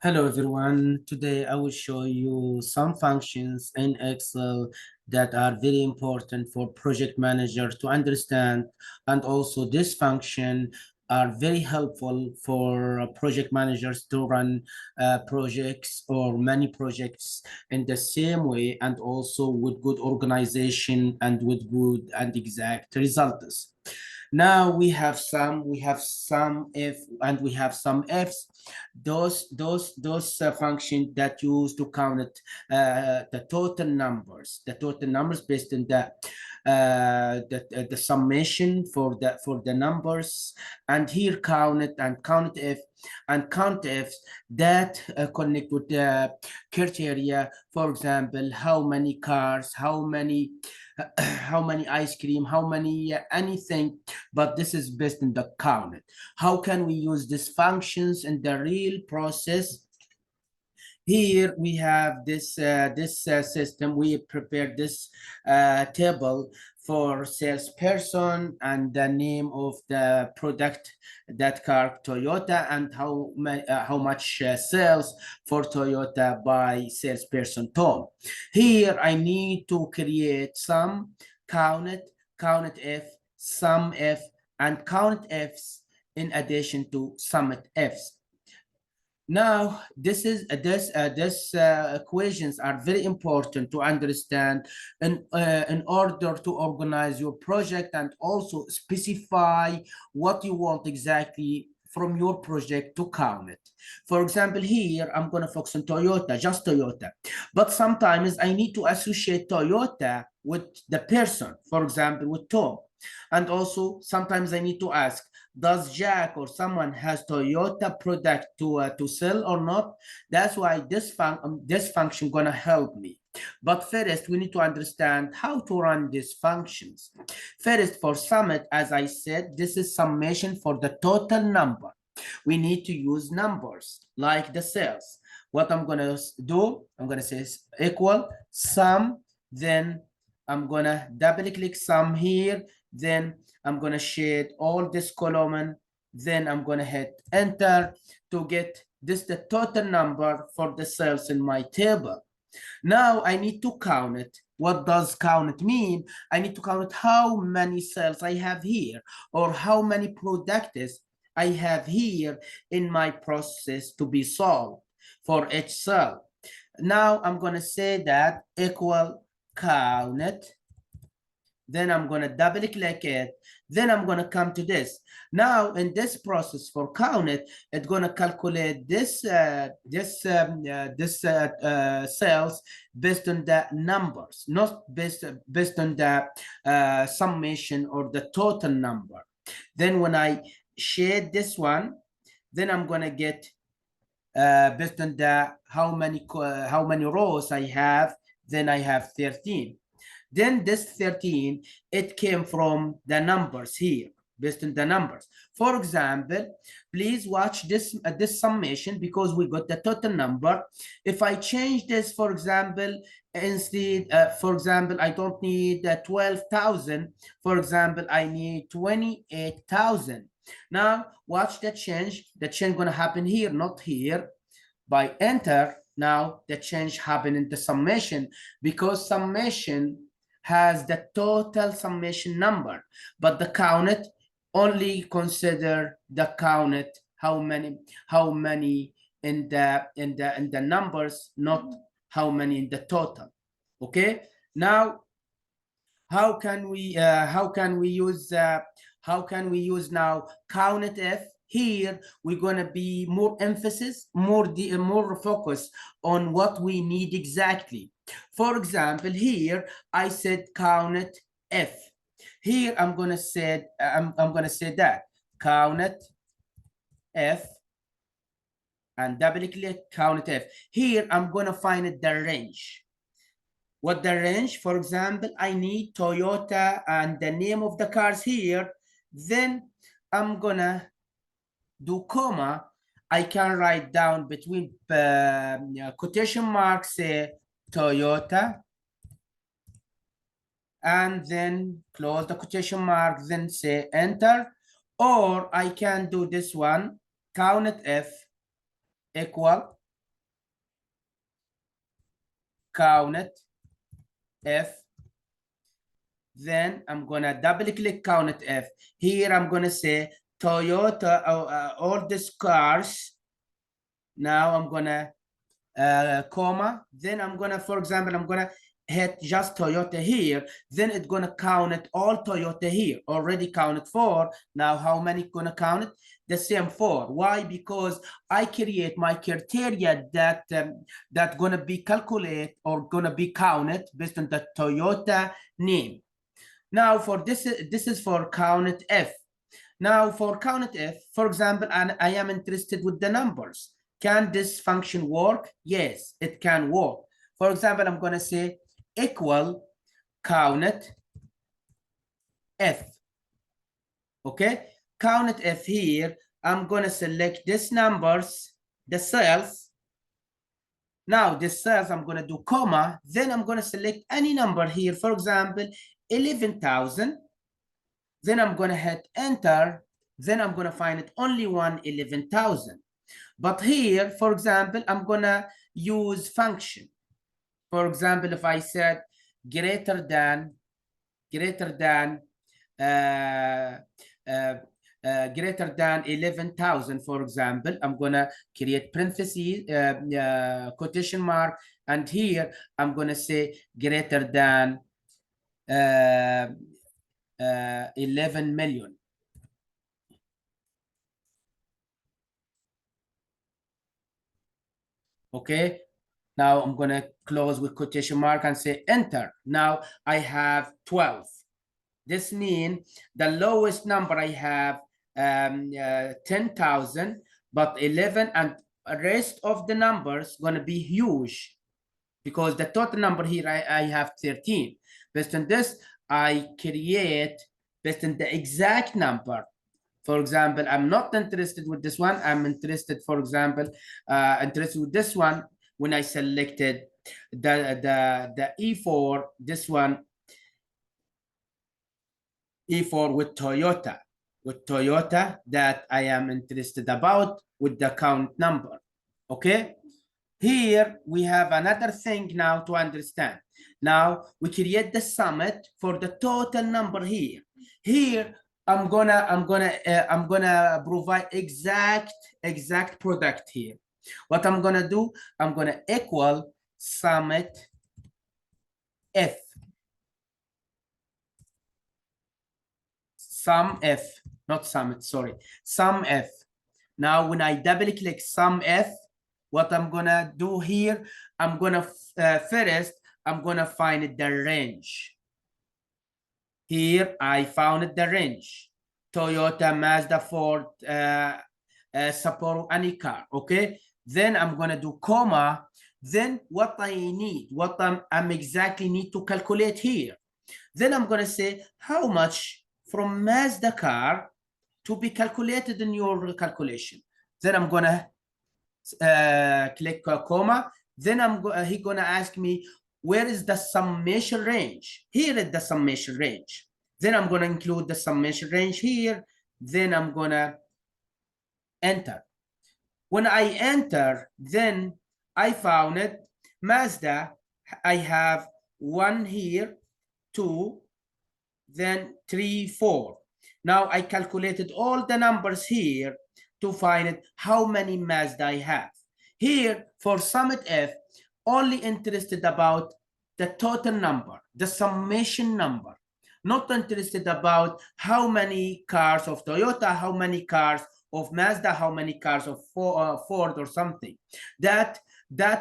Hello everyone. Today I will show you some functions in Excel that are very important for project managers to understand, and also this function are very helpful for project managers to run projects or many projects in the same way, and also with good organization and with good and exact results. Now we have some if and we have some ifs. Those functions that use to count the total numbers based on the summation for the numbers, and here count it and count if and count ifs that connect with the criteria. For example, how many cars, how many how many ice cream, how many anything, but this is based on the count. How can we use these functions in the real process? Here we have this system. We prepared this table for salesperson and the name of the product, that car Toyota, and how much sales for Toyota by salesperson Tom. Here I need to create some count if, sum if, and count ifs in addition to sum ifs. Now, this equations are very important to understand in order to organize your project and also specify what you want exactly from your project to count it. For example, here I'm going to focus on Toyota, just Toyota. But sometimes I need to associate Toyota with the person, for example, with Tom. And also sometimes I need to ask, does Jack or someone has Toyota product to sell or not? That's why this function gonna help me. But first, we need to understand how to run these functions. First, for summit, as I said, this is summation for the total number. We need to use numbers like the sales. What I'm gonna do, I'm gonna say equal sum, then I'm gonna double click sum here, then I'm gonna shade all this column, then I'm gonna hit enter to get this the total number for the cells in my table. Now I need to count it. What does count it mean? I need to count how many cells I have here, or how many products I have here in my process to be solved for each cell. Now I'm gonna say that equal count it, then I'm going to double click it, then I'm going to come to this. Now in this process for count it, it's going to calculate this cells based on the numbers, not based on the summation or the total number. Then when I shade this one, then I'm going to get based on the how many rows I have, then I have 13. Then this 13, it came from the numbers here, based on the numbers. For example, please watch this summation because we got the total number. If I change this, for example, instead, for example, I don't need 12,000. For example, I need 28,000. Now, watch the change. The change gonna happen here, not here. By enter, now the change happened in the summation, because summation has the total summation number, but the counted only consider the counted how many in the numbers, not how many in the total. Okay, now how can we use now counted if? Here we're going to be more emphasis, more focus on what we need exactly. For example, here I said counted if. Here I'm going to say that counted if, and double click counted if. Here I'm going to find the range. What the range? For example, I need Toyota and the name of the cars here. Then I'm gonna do comma. I can write down between quotation marks, say Toyota, and then close the quotation mark, then say enter. Or I can do this one, counted if equal Countif. Then I'm gonna double click Countif. Here I'm gonna say Toyota, all these cars. Now I'm gonna comma. Then I'm gonna, for example, I'm gonna hit just Toyota here. Then it's gonna count it all Toyota here. Already counted 4. Now how many gonna count it? The same 4. Why? Because I create my criteria that that gonna be calculated or gonna be counted based on the Toyota name. Now for this is for Countif. Now for Countif, for example, and I am interested with the numbers. Can this function work? Yes, it can work. For example, I'm going to say equal Countif. Okay, Countif here, I'm going to select these numbers, the cells. Now this cells, I'm going to do comma, then I'm going to select any number here. For example, 11,000. Then I'm going to hit enter. Then I'm going to find it only one 11,000. But here, for example, I'm going to use function. For example, if I said greater than 11,000, for example, I'm going to create parentheses, quotation mark, and here I'm going to say greater than 11 million. Okay, now I'm going to close with quotation mark and say enter. Now I have 12. This means the lowest number I have 10,000, but 11 and the rest of the numbers going to be huge because the total number here I have 13. Based on this, I create based on the exact number. For example, I'm not interested with this one. I'm interested, for example, interested with this one. When I selected the E4, this one, E4 with Toyota that I am interested about with the count number. Okay. Here we have another thing now to understand. Now we create the summit for the total number here. Here I'm gonna provide exact product here. What I'm gonna do, I'm gonna equal summit F. Sum F, not summit, sorry. Sum F. Now when I double click sum F, what I'm gonna do here, I'm gonna first, I'm gonna find the range. Here I found the range. Toyota, Mazda, Ford, Sapporo, any car. Okay. Then I'm gonna do comma. Then what I need, what I'm exactly need to calculate here. Then I'm gonna say how much from Mazda car to be calculated in your calculation. Then I'm gonna click comma. Then he gonna ask me where is the summation range. Here is the summation range. Then I'm gonna include the summation range here. Then I'm gonna enter. When I enter, then I found it. Mazda, I have 1 here, 2, then 3, 4. Now I calculated all the numbers here to find it how many Mazda I have. Here for Summit F, only interested about the total number, the summation number. Not interested about how many cars of Toyota, how many cars of Mazda, how many cars of Ford or something. That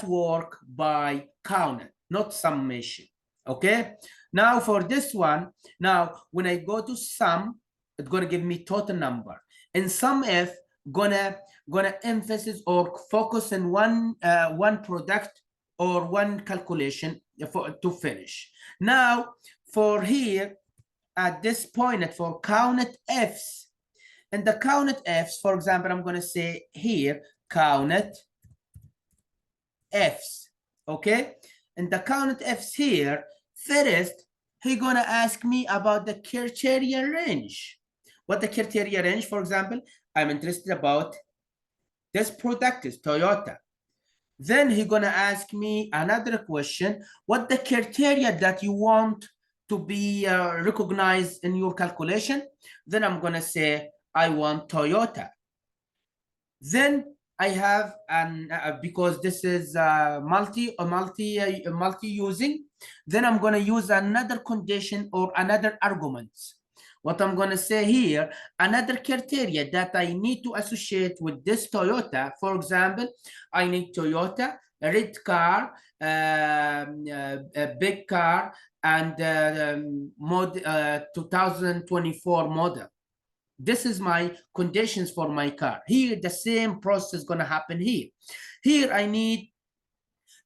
work by count, not summation. Okay. Now for this one, now when I go to sum, it's gonna give me total number. In sum F, gonna emphasis or focus on one product or one calculation to finish. Now for here at this point for Countifs, and the Countifs, for example, I'm gonna say here Countifs. Okay, and the Countifs here first, he's gonna ask me about the criteria range. What the criteria range, for example, I'm interested about this product is Toyota. Then he's gonna ask me another question: what the criteria that you want to be recognized in your calculation? Then I'm gonna say I want Toyota. Then I have an because this is multi using. Then I'm gonna use another condition or another argument. What I'm gonna say here, another criteria that I need to associate with this Toyota. For example, I need Toyota, a red car, a big car, and 2024 model. This is my conditions for my car. Here, the same process is going to happen here. Here, I need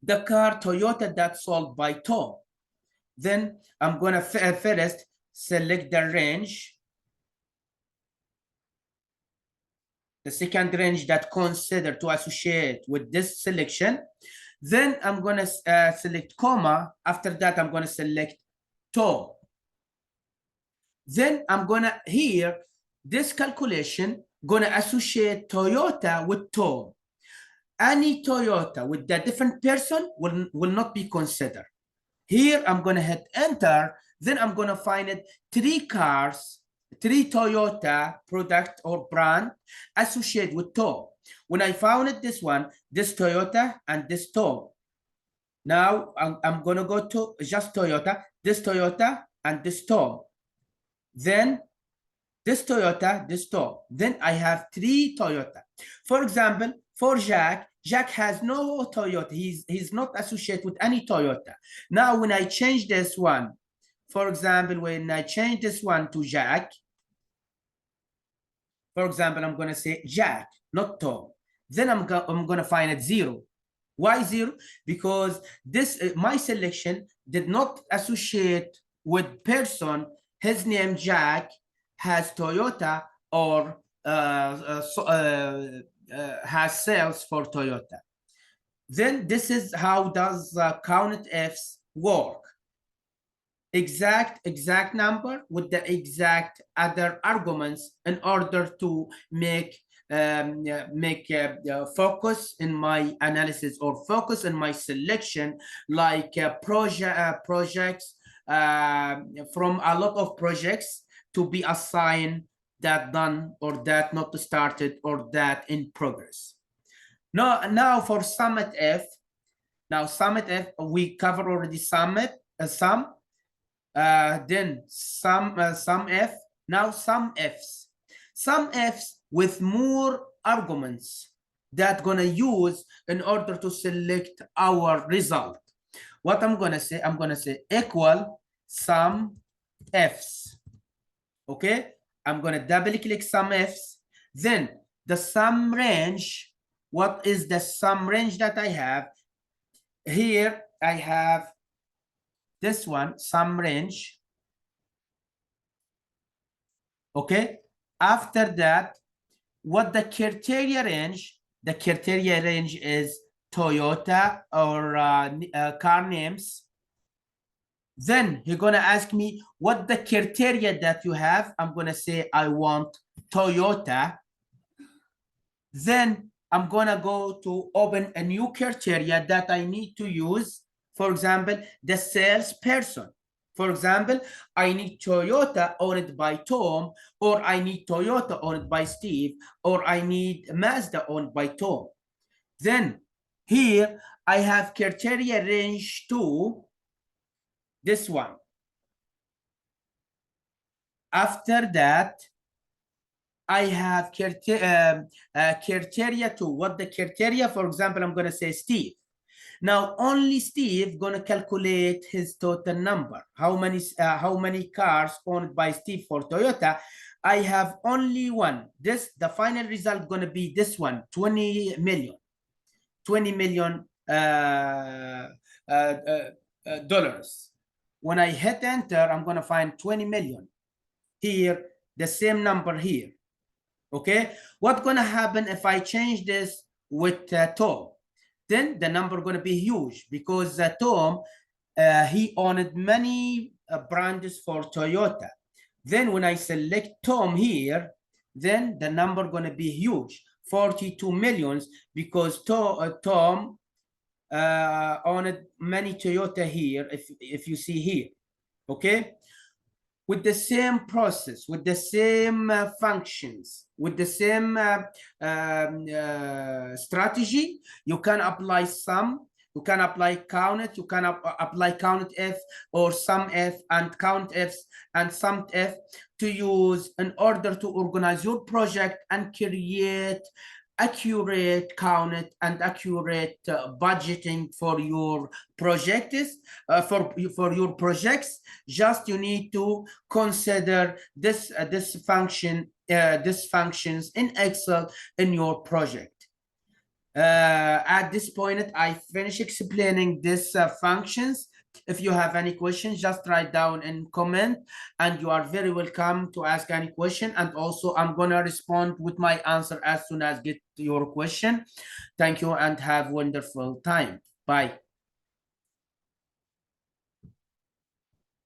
the car Toyota that's sold by Tom. Then I'm going to first select the range. The second range that consider to associate with this selection. Then I'm going to select comma. After that, I'm going to select Tom. Then I'm going to here, this calculation gonna associate Toyota with Tom. Any Toyota with a different person will not be considered. Here I'm gonna hit enter. Then I'm gonna find it 3 cars, 3 Toyota product or brand associated with Tom. When I found it, this one, this Toyota and this Tom. Now I'm gonna go to just Toyota, this Toyota and this Tom. Then this Toyota, this Tom. Then I have 3 Toyota. For example, for Jack has no Toyota. He's not associated with any Toyota. Now, when I change this one, for example, when I change this one to Jack, for example, I'm going to say Jack, not Tom. Then I'm going to find it 0. Why 0? Because this my selection did not associate with person, his name Jack, has Toyota or has sales for Toyota. Then this is how does Countifs work. Exact number with the exact other arguments in order to make focus in my analysis or focus in my selection, like projects from a lot of projects to be assigned that done or that not started or that in progress. Now for Summit F. Now Summit F, we covered already Summit sum. Then sum F. Now sum Fs. Sum Fs with more arguments that gonna use in order to select our result. What I'm gonna say equal sum Fs. Okay, I'm gonna double click sum Fs. Then the sum range. What is the sum range that I have? Here I have this one, sum range. Okay, after that, what the criteria range? The criteria range is Toyota or car names. Then he's gonna ask me what the criteria that you have. I'm gonna say I want Toyota. Then I'm gonna go to open a new criteria that I need to use. For example, the salesperson. For example, I need Toyota owned by Tom, or I need Toyota owned by Steve, or I need Mazda owned by Tom. Then here I have criteria range 2, this one. After that, I have criteria 2. What the criteria? For example, I'm going to say Steve. Now, only Steve going to calculate his total number. How many cars owned by Steve for Toyota? I have only one. The final result going to be this one, 20 million. Dollars. When I hit enter, I'm going to find 20 million. Here, the same number here. Okay, what's going to happen if I change this with Tom? Then the number going to be huge because Tom, he owned many brands for Toyota. Then when I select Tom here, then the number going to be huge, 42 millions, because Tom on it, many Toyota here, if you see here, okay, with the same process, with the same functions, with the same strategy, you can apply sum, you can apply count, you can apply Countif or SumIf and Countifs and SumIf to use in order to organize your project and create accurate count and accurate budgeting for your projects, for your projects. Just you need to consider this this functions in Excel in your project. At this point, I finish explaining these functions. If you have any questions, just write down and comment, and you are very welcome to ask any question. And also, I'm gonna respond with my answer as soon as get your question. Thank you and have wonderful time. Bye.